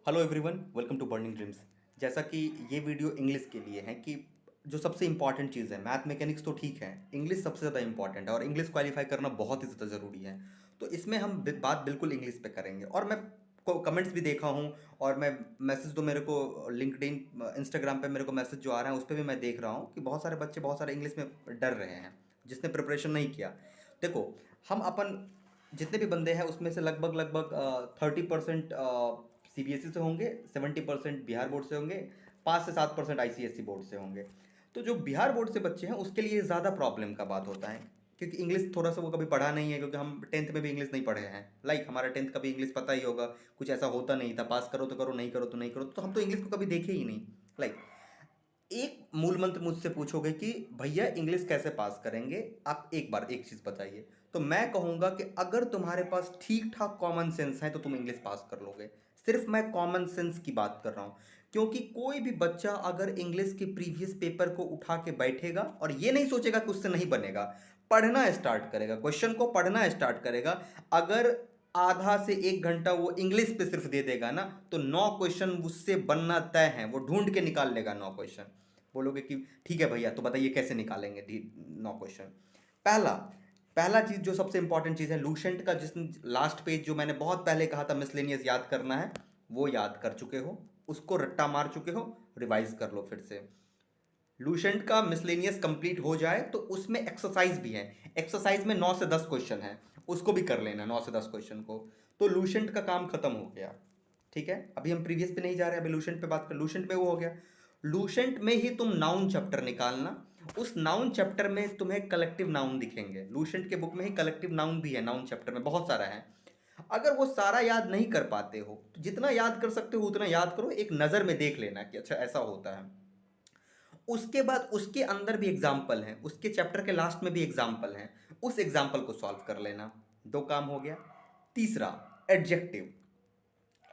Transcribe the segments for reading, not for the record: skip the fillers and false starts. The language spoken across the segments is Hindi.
Hello everyone, welcome to burning dreams. जैसा कि ये वीडियो इंग्लिश के लिए है कि जो सबसे इंपॉर्टेंट चीज़ है, मैथ मैकेनिक्स तो ठीक है, इंग्लिश सबसे ज़्यादा इंपॉर्टेंट है और इंग्लिश क्वालिफाई करना बहुत ही ज़्यादा ज़रूरी है। तो इसमें हम बात बिल्कुल इंग्लिश पे करेंगे और मैं को कमेंट्स भी देखा हूँ और मैं मैसेज तो मेरे को लिंक्डइन इंस्टाग्राम पे मेरे को मैसेज जो आ रहा है उस पर भी मैं देख रहा हूँ कि बहुत सारे बच्चे बहुत सारे इंग्लिश में डर रहे हैं जिसने प्रिपरेशन नहीं किया। देखो, हम अपन जितने भी बंदे हैं उसमें से लगभग लगभग 30% सीबीएसई से होंगे, 70% बिहार बोर्ड से होंगे, 5 से 7% आईसीएसई बोर्ड से होंगे। तो जो बिहार बोर्ड से बच्चे हैं उसके लिए ज़्यादा प्रॉब्लम का बात होता है क्योंकि इंग्लिश थोड़ा सा वो कभी पढ़ा नहीं है, क्योंकि हम टेंथ में भी इंग्लिश नहीं पढ़े हैं। हमारा टेंथ का भी इंग्लिश पता ही होगा, कुछ ऐसा होता नहीं था, पास करो तो करो, नहीं करो तो नहीं करो, तो हम तो इंग्लिश को कभी देखे ही नहीं। लाइक एक मूल मंत्र मुझसे पूछोगे कि भैया इंग्लिश कैसे पास करेंगे, आप एक बार एक चीज़ बताइए, तो मैं कहूँगा कि अगर तुम्हारे पास ठीक ठाक कॉमन सेंस है तो तुम इंग्लिश पास कर लोगे। सिर्फ मैं कॉमन सेंस की बात कर रहा हूँ, क्योंकि कोई भी बच्चा अगर इंग्लिश के प्रीवियस पेपर को उठा के बैठेगा और ये नहीं सोचेगा कि उससे नहीं बनेगा, पढ़ना स्टार्ट करेगा, क्वेश्चन को पढ़ना स्टार्ट करेगा, अगर आधा से 1 घंटा वो इंग्लिश पे सिर्फ दे देगा ना, तो 9 क्वेश्चन उससे बनना तय है, वो ढूंढ के निकाल लेगा 9 क्वेश्चन। बोलोगे कि ठीक है भैया, तो बताइए कैसे निकालेंगे 9 क्वेश्चन। पहला पहला चीज़ जो सबसे इंपॉर्टेंट चीज़ है, लूसेंट का जिस लास्ट पेज जो मैंने बहुत पहले कहा था मिसलेनियस याद करना है, वो याद कर चुके हो, उसको रट्टा मार चुके हो, रिवाइज कर लो फिर से। लूसेंट का मिसलेनियस कंप्लीट हो जाए तो उसमें एक्सरसाइज भी है, एक्सरसाइज में 9 से 10 क्वेश्चन है, उसको भी कर लेना 9 से 10 क्वेश्चन को। तो लूसेंट का काम खत्म हो गया। ठीक है, अभी हम प्रीवियस पे नहीं जा रहे, अभी लूसेंट पे बात कर। लूसेंट में वो हो गया। लूसेंट में ही तुम नाउन चैप्टर निकालना, उस नाउन चैप्टर में तुम्हें कलेक्टिव नाउन दिखेंगे। लूसेंट के बुक में ही कलेक्टिव नाउन भी है, नाउन चैप्टर में बहुत सारा है। अगर वो सारा याद नहीं कर पाते हो तो जितना याद कर सकते हो उतना याद करो, एक नज़र में देख लेना कि अच्छा ऐसा होता है। उसके बाद उसके अंदर भी एग्जाम्पल हैं, उसके चैप्टर के लास्ट में भी एग्जाम्पल हैं, उस एग्जाम्पल को सॉल्व कर लेना। 2 काम हो गया। तीसरा, एडजेक्टिव।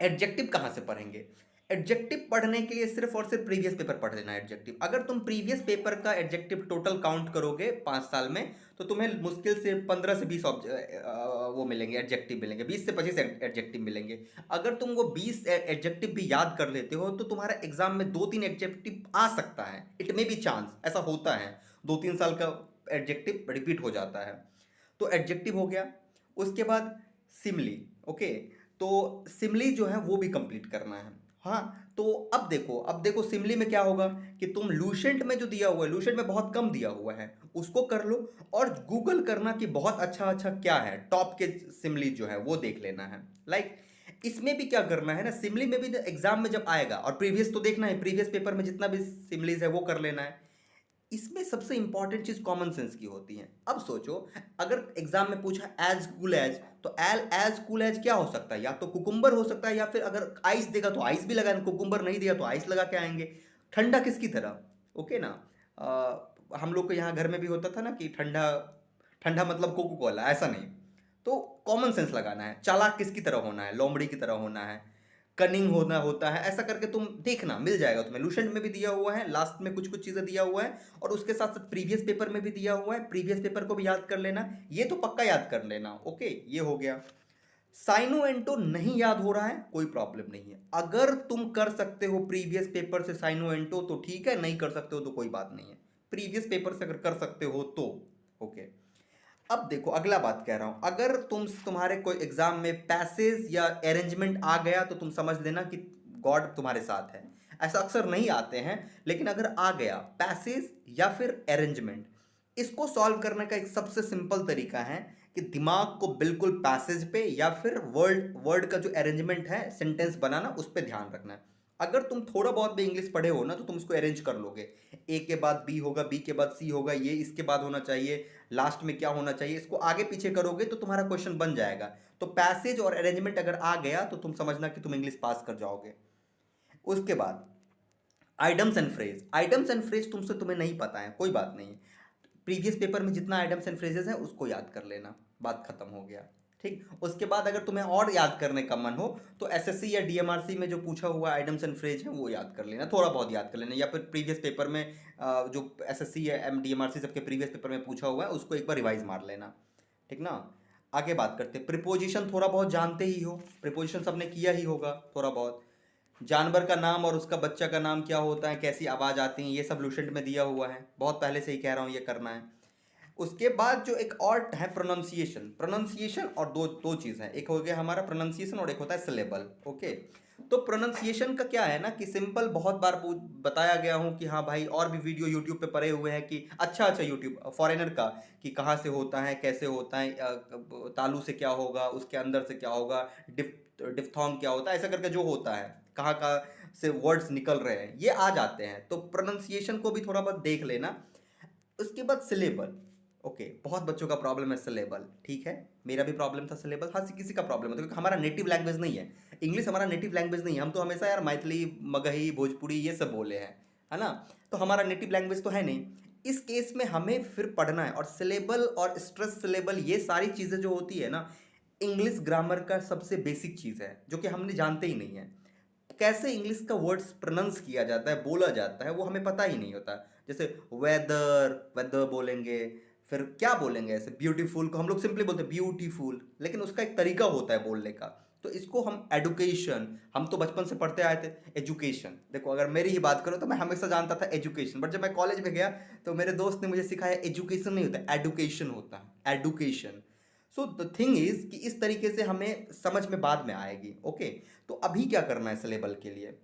एडजेक्टिव कहाँ से पढ़ेंगे? एडजेक्टिव पढ़ने के लिए सिर्फ और सिर्फ प्रीवियस पेपर पढ़ लेना। एडजेक्टिव अगर तुम प्रीवियस पेपर का एडजेक्टिव टोटल काउंट करोगे 5 साल में, तो तुम्हें मुश्किल से 15 से 20 वो मिलेंगे, एडजेक्टिव मिलेंगे, 20 से 25 एडजेक्टिव मिलेंगे। अगर तुम वो 20 एडजेक्टिव भी याद कर लेते हो तो तुम्हारा एग्जाम में 2-3 एडजेक्टिव आ सकता है, इट मे बी चांस, ऐसा होता है, 2-3 साल का एडजेक्टिव रिपीट हो जाता है। तो एडजेक्टिव हो गया। उसके बाद सिमली। ओके, तो सिमली जो है वो भी कंप्लीट करना है। हाँ, तो अब देखो सिमली में क्या होगा कि तुम लूसेंट में जो दिया हुआ है, लूसेंट में बहुत कम दिया हुआ है, उसको कर लो और गूगल करना कि बहुत अच्छा अच्छा क्या है, टॉप के सिमली जो है वो देख लेना है। इसमें भी क्या करना है ना, सिमली में भी एग्जाम में जब आएगा, और प्रीवियस तो देखना है, प्रीवियस पेपर में जितना भी सिमलीज है वो कर लेना है। इसमें सबसे इंपॉर्टेंट चीज कॉमन सेंस की होती है। अब सोचो, अगर एग्जाम में पूछा एज कूल एज, तो एज कूल एज क्या हो सकता है? या तो कुकुम्बर हो सकता है, या फिर अगर आइस देगा तो आइस भी लगाना, कुकुम्बर नहीं दिया तो आइस लगा के आएंगे। ठंडा किसकी तरह? ओके ना। हम लोग को यहाँ घर में भी होता था ना कि ठंडा, ठंडा मतलब कोको कोला, ऐसा नहीं। तो कॉमन सेंस लगाना है। चालाक किसकी तरह होना है? लोमड़ी की तरह होना है। कनिंग होना होता है, ऐसा करके तुम देखना, मिल जाएगा तुम्हें। लूसेंट में भी दिया हुआ है, लास्ट में कुछ कुछ चीज़ें दिया हुआ है, और उसके साथ साथ प्रीवियस पेपर में भी दिया हुआ है, प्रीवियस पेपर को भी याद कर लेना, ये तो पक्का याद कर लेना। ओके, ये हो गया। साइनो एंटो नहीं याद हो रहा है, कोई प्रॉब्लम नहीं है। अगर तुम कर सकते हो प्रीवियस पेपर से साइनो एंटो तो ठीक है, नहीं कर सकते हो तो कोई बात नहीं है। प्रीवियस पेपर से अगर कर सकते हो तो ओके। अब देखो, अगला बात कह रहा हूं, अगर तुम्हारे कोई एग्जाम में पैसेज या अरेंजमेंट आ गया तो तुम समझ लेना कि गॉड तुम्हारे साथ है। ऐसा अक्सर नहीं आते हैं, लेकिन अगर आ गया पैसेज या फिर अरेंजमेंट, इसको सॉल्व करने का एक सबसे सिंपल तरीका है कि दिमाग को बिल्कुल पैसेज पे या फिर वर्ड वर्ड का जो अरेंजमेंट है सेंटेंस बनाना, उस पर ध्यान रखना है। अगर तुम थोड़ा बहुत भी इंग्लिश पढ़े हो ना तो तुम इसको अरेंज कर लोगे। ए के बाद बी होगा, बी के बाद सी होगा, ये इसके बाद होना चाहिए, लास्ट में क्या होना चाहिए, इसको आगे पीछे करोगे तो तुम्हारा क्वेश्चन बन जाएगा। तो पैसेज और अरेंजमेंट अगर आ गया तो तुम समझना कि तुम इंग्लिश पास कर जाओगे। उसके बाद items and phrase. Items and phrase तुमसे तुम्हें नहीं पता है, कोई बात नहीं। प्रीवियस पेपर में जितना आइटम्स एंड फ्रेजेस है उसको याद कर लेना, बात खत्म हो गया। ठीक, उसके बाद अगर तुम्हें और याद करने का मन हो तो एसएससी या डीएमआरसी में जो पूछा हुआ आइटम्स एंड फ्रेज है वो याद कर लेना, थोड़ा बहुत याद कर लेना, या फिर प्रीवियस पेपर में जो एसएससी या एम डीएमआरसी सबके प्रीवियस पेपर में पूछा हुआ है उसको एक बार रिवाइज मार लेना। ठीक ना। आगे बात करते, प्रिपोजिशन थोड़ा बहुत जानते ही हो, प्रिपोजिशन सबने किया ही होगा थोड़ा बहुत। जानवर का नाम और उसका बच्चा का नाम क्या होता है, कैसी आवाज़ आती है, ये सब लूसेंट में दिया हुआ है, बहुत पहले से ही कह रहा हूँ ये करना है। उसके बाद जो एक और है प्रोनाउंसिएशन, प्रोनाउंसिएशन और दो दो चीज़ है, एक हो गया हमारा प्रोनाउंसिएशन और एक होता है सिलेबल। ओके, तो प्रोनाउंसिएशन का क्या है ना कि सिंपल, बहुत बार बताया गया हूँ कि हाँ भाई, और भी वीडियो यूट्यूब पे पड़े हुए हैं कि अच्छा अच्छा यूट्यूब फॉरेनर का, कि कहाँ से होता है, कैसे होता है, तालू से क्या होगा, उसके अंदर से क्या होगा, डिफ्थोंग क्या होता है, ऐसा करके जो होता है, कहाँ कहाँ से वर्ड्स निकल रहे हैं, ये आ जाते हैं। तो प्रोनाउंसिएशन को भी थोड़ा बहुत देख लेना। उसके बाद सिलेबल। ओके, बहुत बच्चों का प्रॉब्लम है सिलेबल, ठीक है, मेरा भी प्रॉब्लम था सिलेबल, हर किसी का प्रॉब्लम है, क्योंकि हमारा नेटिव लैंग्वेज नहीं है, इंग्लिश हमारा नेटिव लैंग्वेज नहीं है, हम तो हमेशा यार मैथिली, मगही, भोजपुरी ये सब बोले हैं, है ना, तो हमारा नेटिव लैंग्वेज तो है नहीं। इस केस में हमें फिर पढ़ना है, और सिलेबल और स्ट्रेस सिलेबल ये सारी चीज़ें जो होती है ना, इंग्लिश ग्रामर का सबसे बेसिक चीज़ है जो कि हमने जानते ही नहीं है। कैसे इंग्लिश का वर्ड्स प्रोनाउंस किया जाता है, बोला जाता है, वो हमें पता ही नहीं होता। जैसे वेदर, वेदर बोलेंगे, फिर क्या बोलेंगे, ऐसे ब्यूटीफुल को हम लोग सिंपली बोलते हैं ब्यूटीफुल, लेकिन उसका एक तरीका होता है बोलने का। तो इसको हम एडुकेशन, हम तो बचपन से पढ़ते आए थे। एजुकेशन, देखो अगर मेरी ही बात करो तो मैं हमेशा जानता था एजुकेशन, बट जब मैं कॉलेज में गया तो मेरे दोस्त ने मुझे सिखाया एजुकेशन नहीं होता, एडुकेशन होता है, education. So the thing is कि इस तरीके से हमें समझ में बाद में आएगी। ओके, तो अभी क्या करना है सिलेबल के लिए,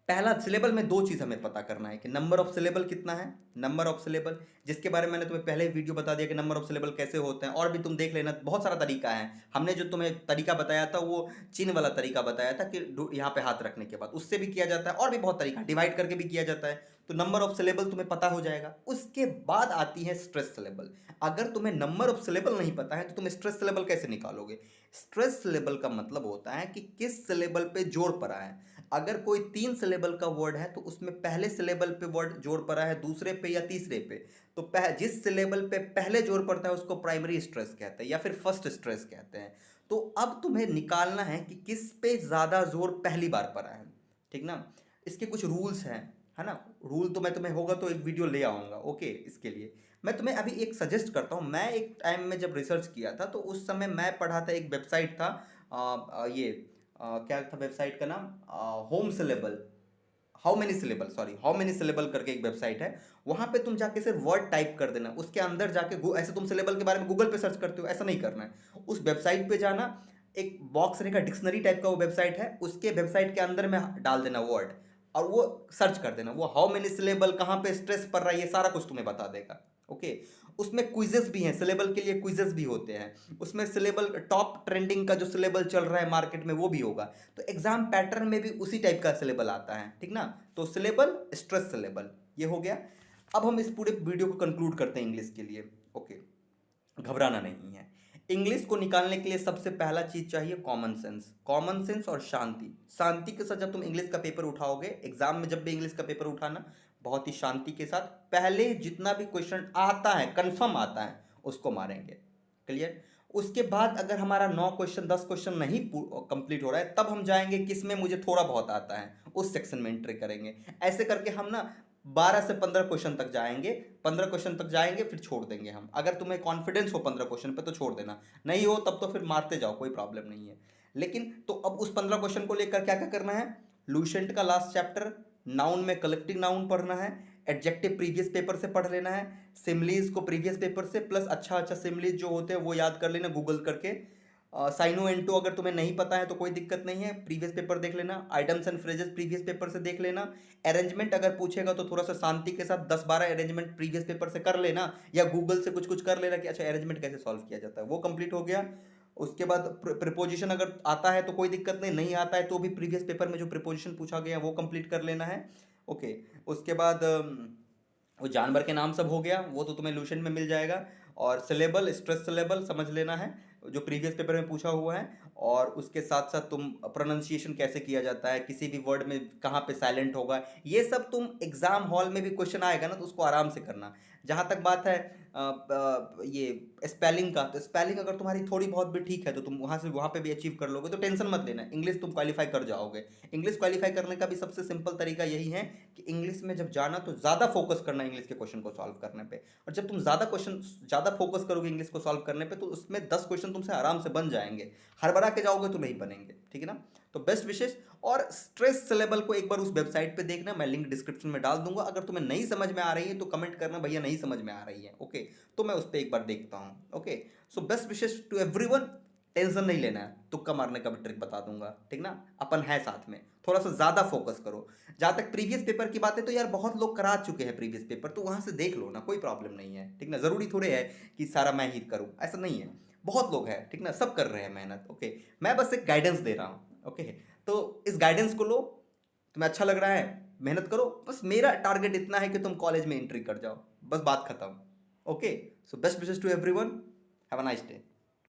पहला सिलेबल में दो चीज़ हमें पता करना है कि नंबर ऑफ सिलेबल कितना है, नंबर ऑफ सिलेबल, जिसके बारे में मैंने तुम्हें पहले वीडियो बता दिया कि नंबर ऑफ सिलेबल कैसे होते हैं, और भी तुम देख लेना, बहुत सारा तरीका है। हमने जो तुम्हें तरीका बताया था वो चीन वाला तरीका बताया था कि यहाँ पे हाथ रखने के बाद उससे भी किया जाता है, और भी बहुत तरीका, डिवाइड करके भी किया जाता है। तो नंबर ऑफ सिलेबल तुम्हें पता हो जाएगा। उसके बाद आती है स्ट्रेस सिलेबल। अगर तुम्हें नंबर ऑफ सिलेबल नहीं पता है तो तुम स्ट्रेस सिलेबल कैसे निकालोगे। स्ट्रेस सिलेबल का मतलब होता है कि किस सिलेबल पे जोर पड़ा है। अगर कोई 3 सिलेबल का वर्ड है तो उसमें पहले सिलेबल पे वर्ड जोर पड़ा है, दूसरे पे या तीसरे पे, तो जिस सिलेबल पे पहले जोर पड़ता है उसको प्राइमरी स्ट्रेस कहते हैं या फिर फर्स्ट स्ट्रेस कहते हैं। तो अब तुम्हें निकालना है कि किस पे ज़्यादा जोर पहली बार पड़ा है, ठीक ना। इसके कुछ रूल्स हैं, है ना। रूल तो मैं तुम्हें होगा तो एक वीडियो ले आऊँगा। ओके, इसके लिए मैं तुम्हें अभी एक सजेस्ट करता हूँ। मैं एक टाइम में जब रिसर्च किया था तो उस समय मैं पढ़ा था, एक वेबसाइट था, ये क्या था वेबसाइट का नाम, home syllable, how many syllable करके एक वेबसाइट है। वहां पे तुम जाके सिर्फ वर्ड टाइप कर देना, उसके अंदर जाके ऐसे तुम सिलेबल के बारे में गूगल पे सर्च करते हो, ऐसा नहीं करना है। उस वेबसाइट पे जाना, एक बॉक्स रहेगा, डिक्शनरी टाइप का वो वेबसाइट है, उसके वेबसाइट के अंदर में डाल देना वर्ड, और वो सर्च कर देना, वो हाउ मेनी सिलेबल, कहाँ पे स्ट्रेस पड़ रहा है, ये सारा कुछ तुम्हें बता देगा। ओके, उसमें क्विजेस भी हैं, सिलेबल के लिए क्विजेस भी होते हैं। उसमें सिलेबल टॉप ट्रेंडिंग का जो सिलेबल चल रहा है मार्केट में वो भी होगा। तो एग्जाम पैटर्न में भी उसी टाइप का सिलेबल आता है, ठीक ना। तो सिलेबल, स्ट्रेस सिलेबल, ये हो गया। अब हम इस पूरे वीडियो को कंक्लूड करते हैं इंग्लिश के लिए। ओके, घबराना नहीं है। इंग्लिश को निकालने के लिए सबसे पहला चीज चाहिए कॉमन सेंस, कॉमन सेंस और शांति। शांति के साथ जब तुम इंग्लिश का पेपर उठाओगे, एग्जाम में जब भी इंग्लिश का पेपर उठाना, बहुत ही शांति के साथ पहले जितना भी क्वेश्चन आता है, कंफर्म आता है, उसको मारेंगे। क्लियर। उसके बाद अगर हमारा 9 क्वेश्चन 10 क्वेश्चन नहीं कंप्लीट हो रहा है, तब हम जाएंगे किसमें मुझे थोड़ा बहुत आता है, उस सेक्शन में एंट्री करेंगे। ऐसे करके हम ना 12 से 15 क्वेश्चन तक जाएंगे। 15 क्वेश्चन तक जाएंगे, फिर छोड़ देंगे हम। अगर तुम्हें कॉन्फिडेंस हो 15 क्वेश्चन पे तो छोड़ देना, नहीं हो तब तो फिर मारते जाओ, कोई प्रॉब्लम नहीं है। लेकिन तो अब उस 15 क्वेश्चन को लेकर क्या क्या करना है, लूसेंट का लास्ट चैप्टर, नाउन में कलेक्टिव नाउन पढ़ना है, एडजेक्टिव प्रीवियस पेपर से पढ़ लेना है, सिमलीज को प्रीवियस पेपर से, प्लस अच्छा अच्छा सिमलीज जो होते हैं वो याद कर लेना गूगल करके। साइनो एंटो अगर तुम्हें नहीं पता है तो कोई दिक्कत नहीं है, प्रीवियस पेपर देख लेना, items and phrases previous paper से देख लेना। अरेंजमेंट अगर पूछेगा तो थोड़ा सा शांति के साथ 10-12 अरेंजमेंट प्रीवियस पेपर से कर लेना, या गूगल से कुछ कुछ कर लेना कि अच्छा अरेंजमेंट कैसे सॉल्व किया जाता है, वो कंप्लीट हो गया। उसके बाद प्रिपोजिशन अगर आता है तो कोई दिक्कत नहीं, नहीं आता है तो भी प्रीवियस पेपर में जो प्रिपोजिशन पूछा गया वो कंप्लीट कर लेना है। ओके, उसके बाद वो जानवर के नाम सब हो गया, वो तो तुम्हें लूसेंट में मिल जाएगा। और सिलेबल, स्ट्रेस सिलेबल समझ लेना है जो प्रीवियस पेपर में पूछा हुआ है। और उसके साथ साथ तुम प्रोनाउंसिएशन कैसे किया जाता है, किसी भी वर्ड में कहाँ पे साइलेंट होगा, ये सब तुम एग्जाम हॉल में भी क्वेश्चन आएगा ना तो उसको आराम से करना। जहाँ तक बात है ये स्पेलिंग का, तो स्पेलिंग अगर तुम्हारी थोड़ी बहुत भी ठीक है तो तुम वहाँ से वहाँ पे भी अचीव कर लोगे, तो टेंशन मत लेना, इंग्लिश तुम क्वालिफाई कर जाओगे। इंग्लिश क्वालिफाई करने का भी सबसे सिंपल तरीका यही है कि इंग्लिश में जब जाना तो ज़्यादा फोकस करना इंग्लिश के क्वेश्चन को सॉल्व करने पे। और जब तुम ज़्यादा फोकस करोगे इंग्लिश को सॉल्व करने पे तो उसमें 10 क्वेश्चन तुमसे आराम से बन जाएंगे। हड़बड़ा के जाओगे तो नहीं बनेंगे, ठीक है ना। तो बेस्ट विशेष। और स्ट्रेस लेवल को एक बार उस वेबसाइट पे देखना, मैं लिंक डिस्क्रिप्शन में डाल दूंगा। अगर तुम्हें नहीं समझ में आ रही है तो कमेंट करना भैया नहीं समझ में आ रही है, ओके, तो मैं उस पर एक बार देखता हूँ। Okay, so best wishes to everyone. Tension नहीं लेना है, तुक्का मारने का भी ट्रिक बता दूंगा, ठीक ना। अपन है साथ में, थोड़ा सा ज़्यादा फोकस करो। जहाँ तक प्रीवियस पेपर की बात है तो यार बहुत लोग करा चुके हैं प्रीवियस पेपर, तो वहाँ से देख लो ना, कोई प्रॉब्लम नहीं है, ठीक ना। ज़रूरी थोड़े है कि सारा मैं ही करूँ, ऐसा नहीं है। बहुत लोग हैं, ठीक ना, सब कर रहे हैं मेहनत। ओके, मैं बस एक गाइडेंस दे रहा हूँ। ओके, तो इस गाइडेंस को लो, तुम्हें अच्छा लग रहा है, मेहनत करो। बस मेरा टारगेट इतना है कि तुम कॉलेज में एंट्री कर जाओ, बस बात खत्म। Okay, so best wishes to everyone, have a nice day.